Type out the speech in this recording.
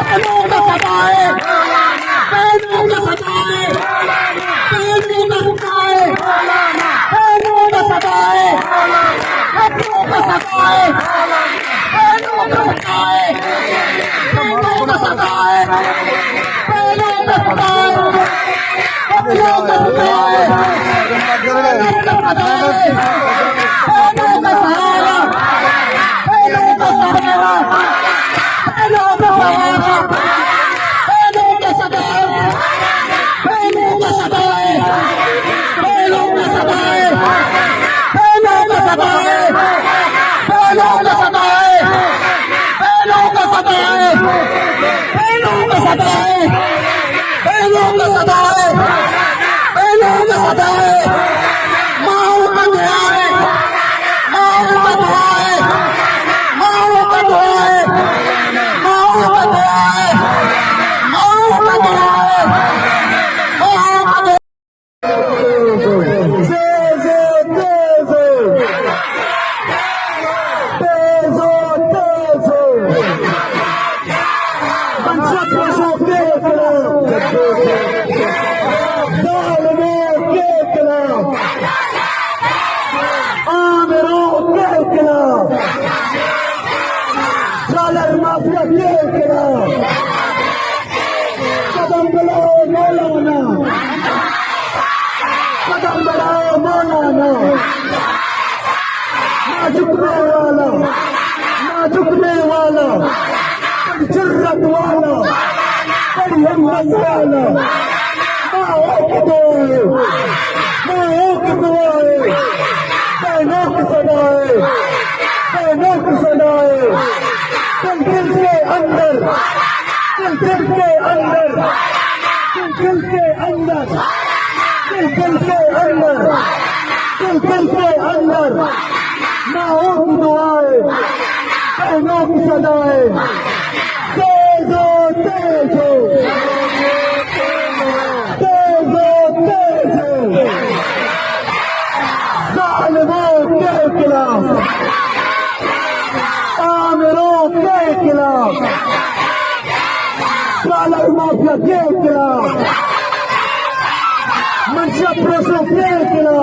बहनों का सताए, बहनों का सताए, बहनों का सताए, बहनों का सताए, बहनों का सताए, बहनों का सताए, बहनों का सताए, बहनों का सताए, बहनों का सताए, बहनों का सताए, बहनों का सहारा, बहनों का सहारा, बहनों का सहारा, बहनों का सताए, बहनों का सताए, बहनों का सताए, बहनों का सताए, बहनों का सताए, बहनों का सताए, बहनों का सताए, बहनों का सताए, बहनों का सताए, माओ का दुआए, माओ का दुआए, माओ का दुआए, माओ का दुआए, माओ का दुआए, माओ का दुआए। माफिया के खिलाफ कदम बढ़ाओ मौलाना, कदम बढ़ाओ मौलाना, ना झुकने वाला, ना झुकने वाला, बड़ी जुर्रत वाला, बड़ी हिम्मत वाला, माओ की दुआएं, माओ की दुआएं, बहनों की सदाएं, बहनों की सदाएं, दिल के अंदर, दिल के अंदर, दिल के अंदर, दिल के अंदर, दिल के अंदर, माओ की दुआएं, बहनों की सदाएं, तेज हो, तेज हो, तेज हो, तेज हो, जालिमों के खिलाफ, आमिरों के खिलाफ, ट्रॉलर माफिया के खिलाफ, मंशा प्रेसों के खिलाफ।